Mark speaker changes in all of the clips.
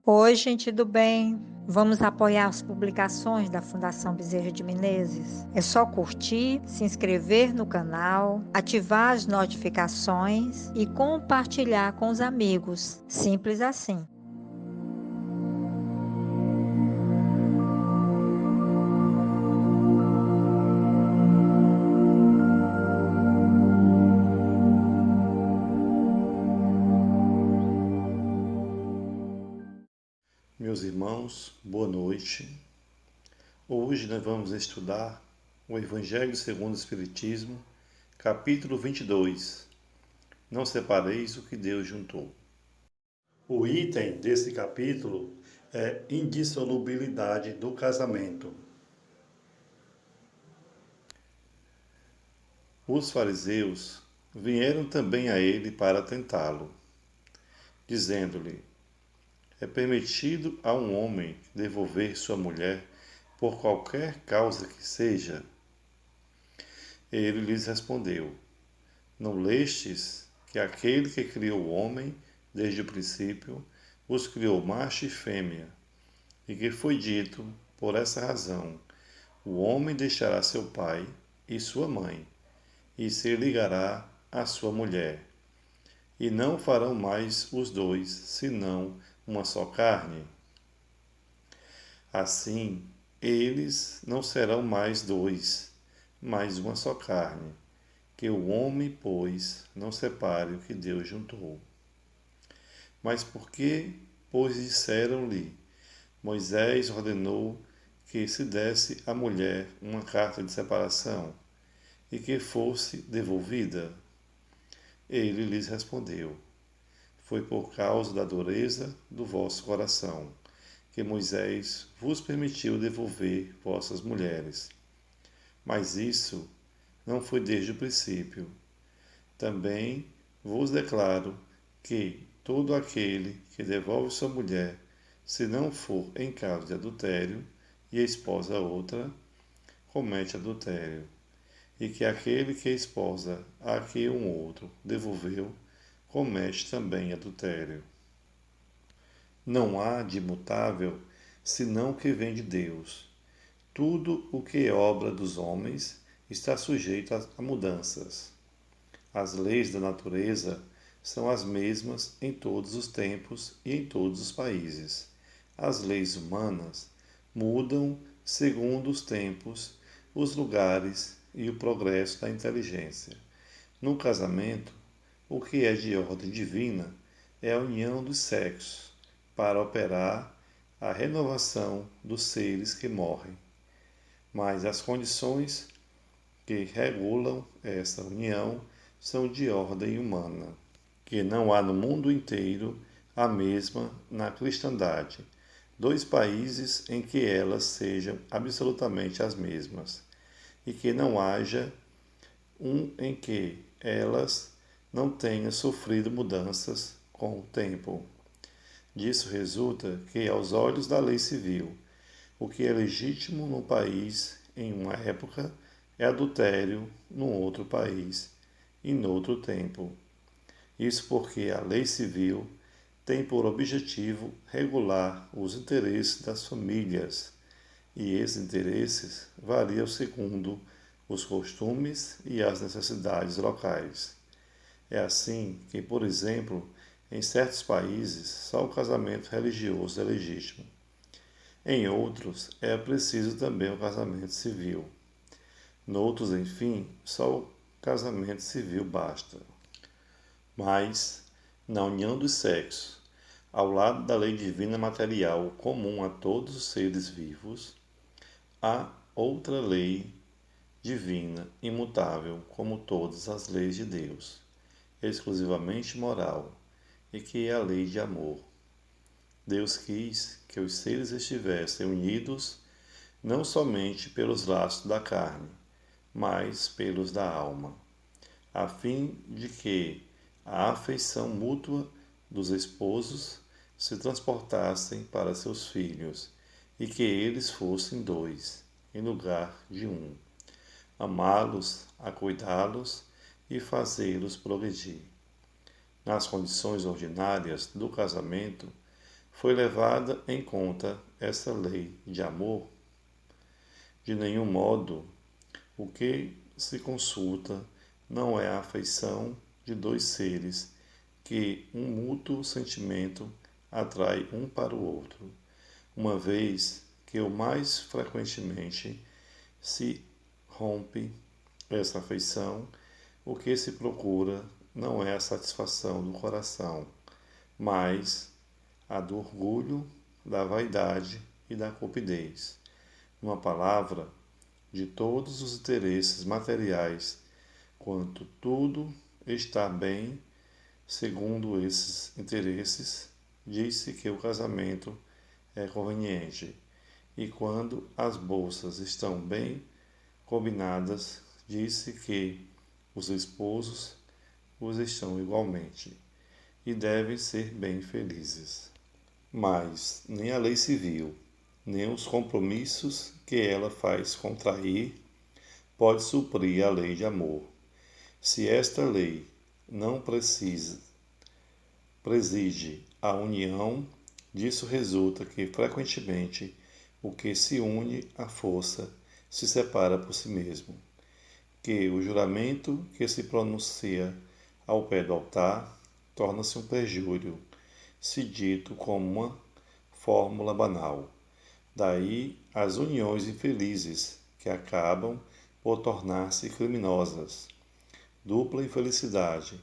Speaker 1: Oi, gente do bem. Vamos apoiar as publicações da Fundação Bezerra de Menezes? É só curtir, se inscrever no canal, ativar as notificações e compartilhar com os amigos. Simples assim.
Speaker 2: Meus irmãos, boa noite. Hoje nós vamos estudar o Evangelho segundo o Espiritismo, capítulo 22. Não separeis o que Deus juntou. O item desse capítulo é indissolubilidade do casamento. Os fariseus vieram também a ele para tentá-lo, dizendo-lhe: é permitido a um homem devolver sua mulher por qualquer causa que seja? Ele lhes respondeu: não lestes que aquele que criou o homem desde o princípio os criou macho e fêmea, e que foi dito, por essa razão, o homem deixará seu pai e sua mãe, e se ligará à sua mulher, e não farão mais os dois, senão uma só carne? Assim, eles não serão mais dois, mas uma só carne. Que o homem, pois, não separe o que Deus juntou. Mas por que, pois, disseram-lhe: Moisés ordenou que se desse à mulher uma carta de separação e que fosse devolvida? Ele lhes respondeu: foi por causa da dureza do vosso coração que Moisés vos permitiu devolver vossas mulheres. Mas isso não foi desde o princípio. Também vos declaro que todo aquele que devolve sua mulher, se não for em caso de adultério, e esposa outra, comete adultério, e que aquele que esposa a que um outro devolveu, comete também adultério. Não há de imutável senão o que vem de Deus. Tudo o que é obra dos homens está sujeito a mudanças. As leis da natureza são as mesmas em todos os tempos e em todos os países. As leis humanas mudam segundo os tempos, os lugares e o progresso da inteligência. No casamento, o que é de ordem divina é a união dos sexos para operar a renovação dos seres que morrem. Mas as condições que regulam essa união são de ordem humana, que não há no mundo inteiro a mesma na cristandade, dois países em que elas sejam absolutamente as mesmas, e que não haja um em que elas não tenham sofrido mudanças com o tempo. Disso resulta que, aos olhos da lei civil, o que é legítimo num país em uma época é adultério num outro país e noutro tempo. Isso porque a lei civil tem por objetivo regular os interesses das famílias, e esses interesses variam segundo os costumes e as necessidades locais. É assim que, por exemplo, em certos países, só o casamento religioso é legítimo. Em outros, é preciso também o casamento civil. Noutros, enfim, só o casamento civil basta. Mas, na união dos sexos, ao lado da lei divina material comum a todos os seres vivos, há outra lei divina, imutável, como todas as leis de Deus, exclusivamente moral, e que é a lei de amor. Deus quis que os seres estivessem unidos não somente pelos laços da carne, mas pelos da alma, a fim de que a afeição mútua dos esposos se transportassem para seus filhos e que eles fossem dois, em lugar de um, amá-los, acuidá-los e fazê-los progredir. Nas condições ordinárias do casamento, Foi levada em conta essa lei de amor? De nenhum modo. O que se consulta não é a afeição de dois seres que um mútuo sentimento atrai um para o outro, uma vez que o mais frequentemente se rompe essa afeição, o que se procura não é a satisfação do coração, mas a do orgulho, da vaidade e da cupidez. Uma palavra, de todos os interesses materiais, quanto tudo está bem segundo esses interesses, diz-se que o casamento é conveniente, e quando as bolsas estão bem combinadas, diz-se que os esposos os estão igualmente, e devem ser bem felizes. Mas nem a lei civil, nem os compromissos que ela faz contrair pode suprir a lei de amor. Se esta lei não preside a união, disso resulta que frequentemente o que se une à força se separa por si mesmo, que o juramento que se pronuncia ao pé do altar torna-se um perjúrio, se dito como uma fórmula banal. Daí as uniões infelizes, que acabam por tornar-se criminosas. Dupla infelicidade,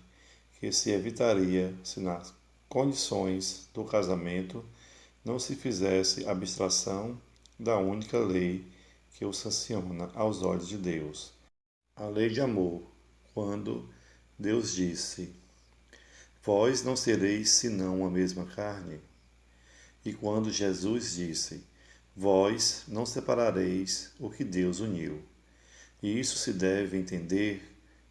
Speaker 2: que se evitaria se nas condições do casamento não se fizesse abstração da única lei que o sanciona aos olhos de Deus. A lei de amor, quando Deus disse: Vós não sereis senão a mesma carne. E quando Jesus disse: Vós não separareis o que Deus uniu. E isso se deve entender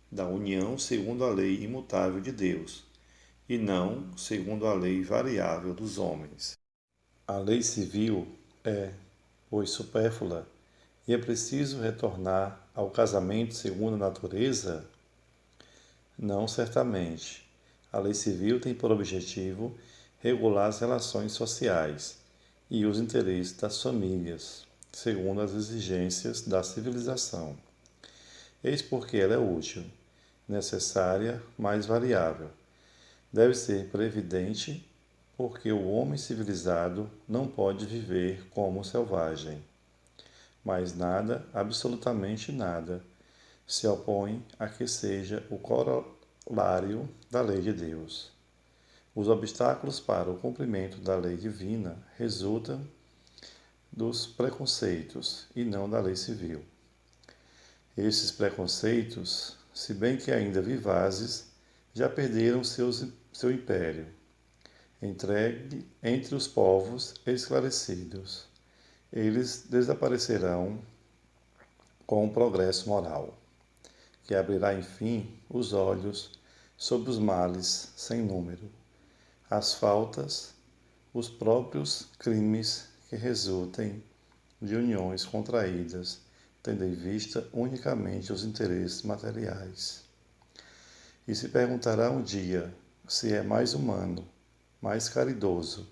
Speaker 2: da união segundo a lei imutável de Deus, e não segundo a lei variável dos homens. A lei civil é, pois, supérflua, e é preciso retornar ao casamento segundo a natureza? Não, certamente. A lei civil tem por objetivo regular as relações sociais e os interesses das famílias, segundo as exigências da civilização. Eis porque ela é útil, necessária, mas variável. Deve ser previdente, porque o homem civilizado não pode viver como selvagem. Mas nada, absolutamente nada, se opõe a que seja o corolário da lei de Deus. Os obstáculos para o cumprimento da lei divina resultam dos preconceitos e não da lei civil. Esses preconceitos, se bem que ainda vivazes, já perderam seu império, entregue entre os povos esclarecidos. Eles desaparecerão com o progresso moral, que abrirá, enfim, os olhos sobre os males sem número, as faltas, os próprios crimes que resultem de uniões contraídas, tendo em vista unicamente os interesses materiais. E se perguntará um dia se é mais humano, mais caridoso,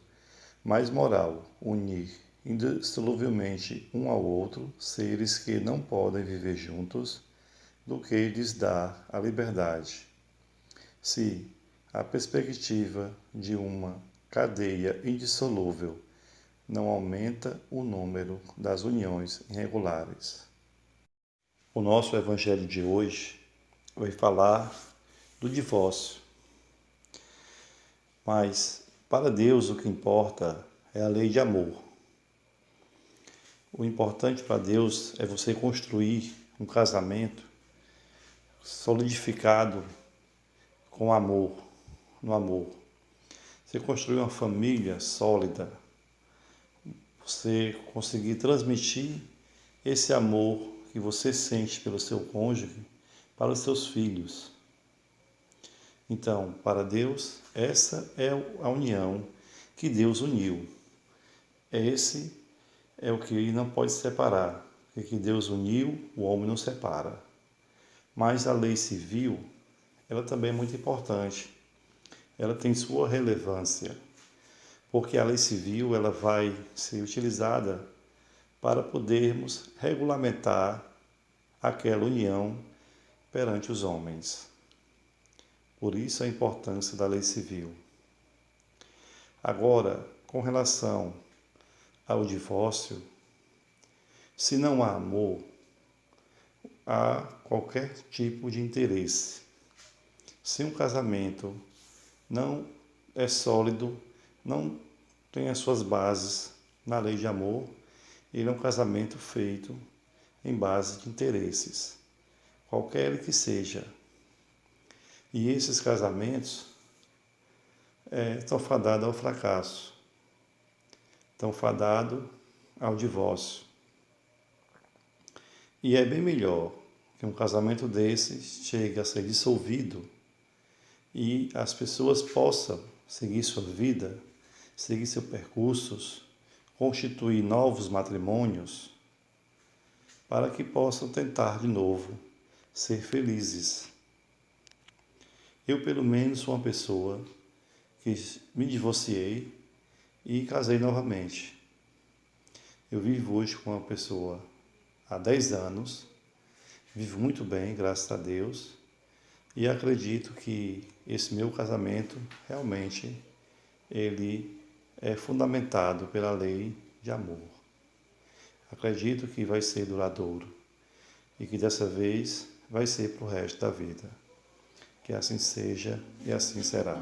Speaker 2: mais moral unir indissoluvelmente um ao outro seres que não podem viver juntos, do que lhes dar a liberdade. Se a perspectiva de uma cadeia indissolúvel não aumenta o número das uniões irregulares. O nosso evangelho de hoje vai falar do divórcio. Mas para Deus o que importa é a lei de amor. O importante para Deus é você construir um casamento solidificado com amor, no amor. Você construir uma família sólida, você conseguir transmitir esse amor que você sente pelo seu cônjuge para os seus filhos. Então, para Deus, essa é a união que Deus uniu. Esse é o que não pode separar. O que Deus uniu, o homem não separa. Mas a lei civil, ela também é muito importante. Ela tem sua relevância, porque a lei civil ela vai ser utilizada para podermos regulamentar aquela união perante os homens. Por isso a importância da lei civil. Agora, com relação ao divórcio, se não há amor, há qualquer tipo de interesse. Se um casamento não é sólido, não tem as suas bases na lei de amor, ele é um casamento feito em base de interesses, qualquer que seja. E esses casamentos estão fadados ao fracasso, estão fadados ao divórcio. E é bem melhor que um casamento desse chegue a ser dissolvido e as pessoas possam seguir sua vida, seguir seus percursos, constituir novos matrimônios, para que possam tentar de novo ser felizes. Eu, pelo menos, sou uma pessoa que me divorciei e casei novamente. Eu vivo hoje com uma pessoa há 10 anos, vivo muito bem, graças a Deus, e acredito que esse meu casamento realmente ele é fundamentado pela lei de amor. Acredito que vai ser duradouro e que dessa vez vai ser para o resto da vida. Que assim seja e assim será.